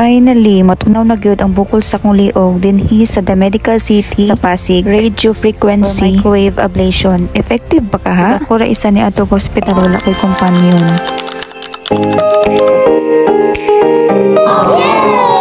Finally, matunaw na gyud ang bukol sa akong liog dinhi sa The Medical City sa Pasig. Radio frequency microwave ablation. Effective ba ka ha? Ako ra isa ni ato hospital wala ko'y companion.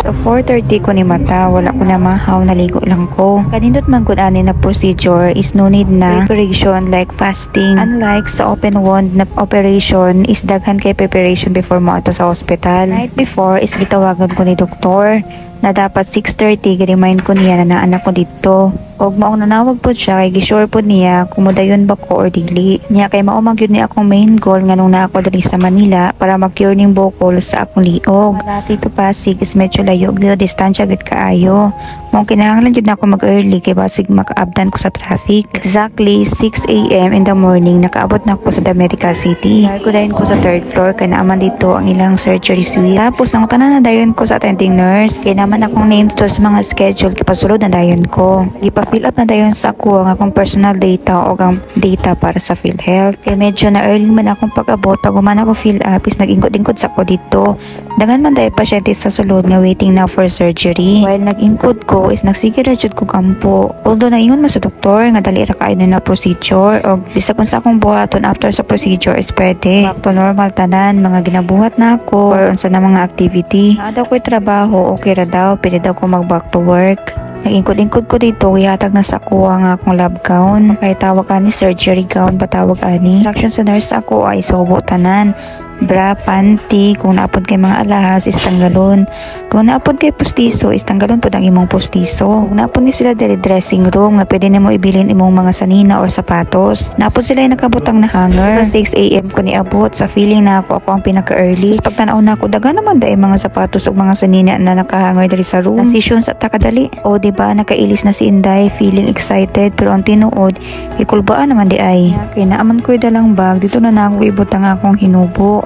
So 4:30 ko ni mata, wala ko na mahaw, naligo lang ko. Kanindot man gud ani na procedure is no need na preparation like fasting. Unlike sa open wound na operation is daghan kay preparation before mo ato sa hospital. Night before is gitawagan ko ni doktor na dapat 6:30 gi-remind ko niya na anak ko dito. Og maong nanawag po siya kay gisure po niya kung mudayon ba ko or dili. Niya kay maumag yun ni akong main goal nga nung na ako dali sa Manila para mag-cure ning bukol sa akong liog. Marati to Pasig is medyo layo gyud, distansya gid kaayo. Mong kinahanglan jud na ako mag-early kay basig makaabdan ko sa traffic. Exactly 6 AM in the morning nakaabot na ako sa The Medical City. Ko dayon ko sa 3rd floor kay naaman dito ang ilang surgery suite. Tapos nangutanan na dayon ko sa attending nurse. Kay naman akong name dito sa mga schedule kay pasulod na dayon ko. Fill up na dayon sa ako ang akong personal data o ang data para sa PhilHealth. Kaya medyo na early man akong pag-abot pag uman ako fill up is nag-ingkod-ingkod sa ako dito. Dagan man dahil pasyente sa sulod nga waiting now for surgery. While nag-ingkod ko is nagsige ra jud ko kampo. Although naingon man sa doktor nga dali ra kaayo na procedure o bisag kung sa akong buhaton after sa procedure is pwede. Back to normal tanan, mga ginabuhat na ako or unsa na mga activity. Ada ko'y trabaho, okay ra daw, pwede daw ko mag-back to work. Nag-ingkod-ingkod ko dito, ihatag na sa kuha nga akong lab gown. Kaya tawag ani surgery gown, patawag ani. Instruction sa nurse ako ay subo tanan. Bra, panty, kung naapod kay mga alahas is tanggalon. Kung naapod kay postiso is tanggalon pod ang imong postiso. Kung naapod ni sila dili dressing room nga pwede nimo ibilin imong mga sanina or sapatos. Naapod sila yung nakabutang na hanger. 6 AM ko ni abot sa feeling na ako ang pinaka-early. Tapos pagtanaw na ako daga naman dai mga sapatos ug mga sanina na nakahanger diri sa room. Transition sa takadali. O diba nakailis na si Inday, feeling excited pero ang tinuod ikulbaan naman di ay. Kay naaman ko'y dalang bag dito na ako ibutang akong hinubo.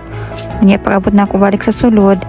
Unya pag-abot na ako balik sa sulod,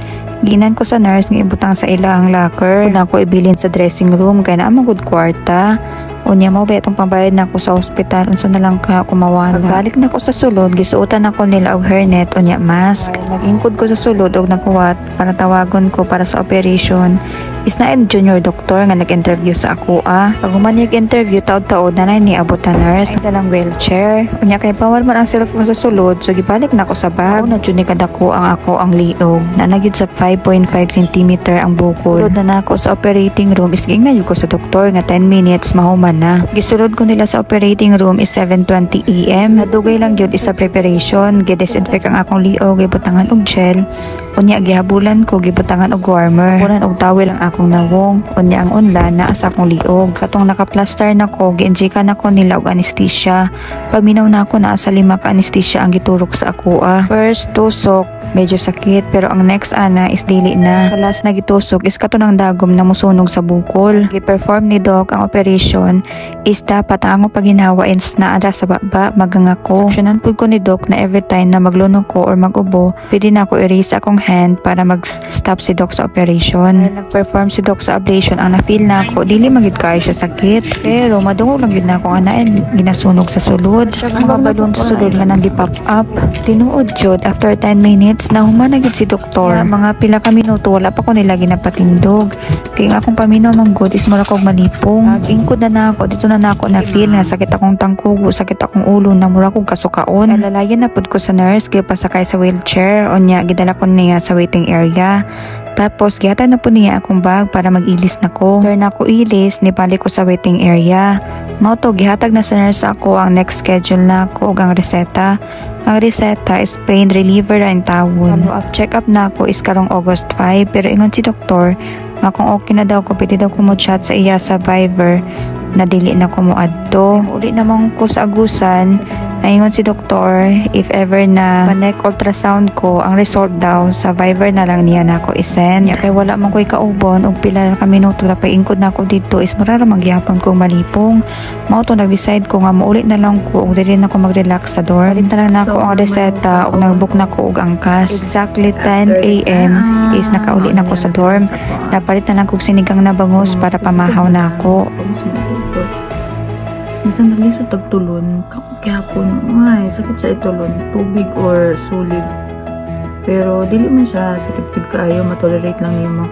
ginan ko sa nurse nga ibutang sa ilang locker. Kung ako ibilin sa dressing room kaya na amang good kwarta. Unya mo ba itong pambayad na ako sa hospital unsa na lang ka kumawala. Pagbalik na ako sa sulod, gisuotan ako nila og hairnet unya mask. Nag-ingkod ko sa sulod og nakuwat para tawagon ko para sa operation. Is na junior doctor nga nag-interview sa ako Pag humaniyag interview taod-taod na ni abot na nurse na dalang wheelchair. Unya kay bawal man ang cellphone sa sulod so gibalik na ako sa bag. Na jud ni kadako ang liog. Na nagyud sa 5.5 cm ang bukol. Sulod na ako sa operating room is gingnan ko sa doktor nga 10 minutes mahuman na. Gisulod ko nila sa operating room is 7:20 AM. Nadugay lang yun is sa preparation. Gidesinfect ang akong liog, gibutangan og gel. Unya gihabulan ko, gibutangan og warmer. Bulan og towel ang akong nawong. Unya ang unlan naa sa akong liog. Katong naka-plaster na ko, gi-injika na ko nila og anesthesia. Paminaw na ako naa sa 5 ka anesthesia ang giturok sa ako First tusok, medyo sakit pero ang next ana is dili na. Sa last na gitusok is katunang dagom na musunog sa bukol. Gi-perform ni doc ang operation is dapat ang akong paginhawa is naara sa baba magangako. Instructionan pud ko ni doc na every time na maglunok ko or magubo, pwede na ako i-raise akong hand para mag-stop si doc sa operation. Dahil nag-perform si doc sa ablation, ang na-feel na ako, dili magid kayo siya sakit. Pero madungog lang yun na ako nga ginasunog sa sulod. Ang mga balon sa sulod nga nang gi-pop up. Tinuod jud after 10 minutes na humanagid si doktor. Mga pila ka minuto wala pa ko nila ginapatindog. Kaya nga akong paminaw manggod is mura kong malipong. Ingkod na ako, dito na ako na feel nga sakit akong tangkugo, sakit akong ulo na mura kong kasukaon. Lalayan na pud ko sa nurse kaya pasakay sa wheelchair o niya gidala ko niya sa waiting area. Tapos gihatan na po niya akong bag para mag-ilis na ko. After na ako ilis, nipali ko sa waiting area. Mao to gihatag na sa nurse ako ang next schedule na ko ug ang reseta. Ang reseta is pain reliever and tawon. Follow-up check-up na ako is karong August 5 pero ingon si doktor nga kung okay na daw ko pwede daw ko mo chat sa iya sa Viber na dili na ko mo adto. Uli naman ko sa agusan ayingon si doktor if ever na manek ultrasound ko ang result daw sa Viber na lang niya na ako isend. Kay wala man ko'y kaubon og pila ka minuto ra pa ingkod na ako dito is mura ra magyapon kong malipong. Mao to nag-decide ko nga maulit na lang ko og dili na ko mag-relax sa dorm. Palit na lang na ako ang reseta og nag-book na ko og angkas. Exactly 10 AM is nakauli na ko sa dorm. Napalit na lang kog sinigang na bangus para pamahaw na ako. Minsan naglisod tagtulon, kahapon, ay, sakit siya itulon, tubig or solid. Pero dili man siya sakit kaayo, matolerate lang niyo mo.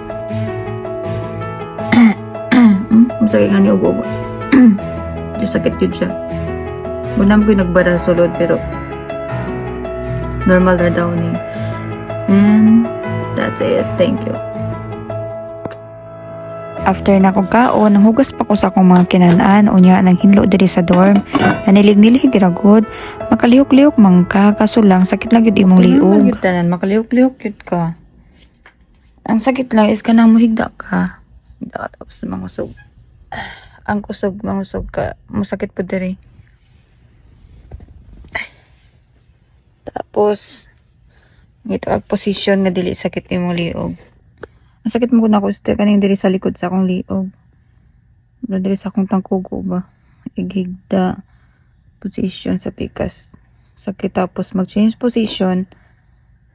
Masakit nga ni ubo. Yung sakit yun siya. Bunam ko yung nagbara sulod pero normal na daw ni. And that's it. Thank you. After na kong kaon, nanghugas pa ko sa akong mga kinanaan o niya nang hinlo diri sa dorm. Nanilig-nilig giragod. Makalihok-lihok man ka, kaso lang sakit lang yun imong liog. Makalihok-lihok yun ka. Ang sakit lang is kanang muhigda ka. Higda ka tapos mangusog. Ang kusog, mangusog ka. Masakit po diri. Tapos, ngita kag posisyon nga dili sakit imong liog. Ang sakit mo ko na ako kaning diri sa likod sa akong liog. Diri sa akong tangkugo ba. Ighigda. Position sa pikas. Sakit tapos mag-change position.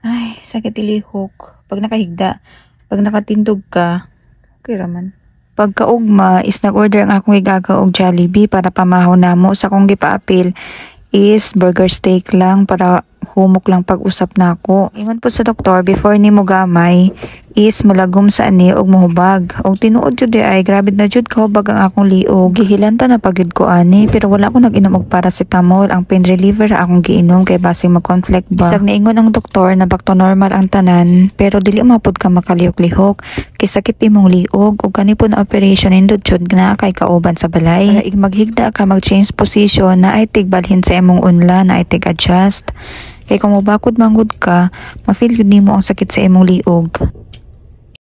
Ay, sakit ilihok. Pag nakahigda. Pag nakatindog ka, okay raman. Pagkaugma is nag-order ang akong igaga og Jollibee para pamahaw namo sa akong gipaapil is burger steak lang para humok lang pag-usap na ako. Ingon po sa doktor before ni mo gamay is malagom sa ani og mohubag. Og tinuod jud ay grabe na jud kahubag ang akong liog. Gihilanta na pagyud ko ani pero wala ko nag-inom og paracetamol. Ang pain reliever akong giinom kay base mag-conflict ba. Bisag niingon ang doktor na back to normal ang tanan pero dili mapud ka makalihok-lihok kay sakit imong liog ug kani po na operation indot jud na kay kauban sa balay. Para maghigda ka mag-change position na ay tigbalhin sa imong unla na ay tig-adjust. Kay kung mabakod manggod ka, ma-feel yun nimo ang sakit sa imong liog.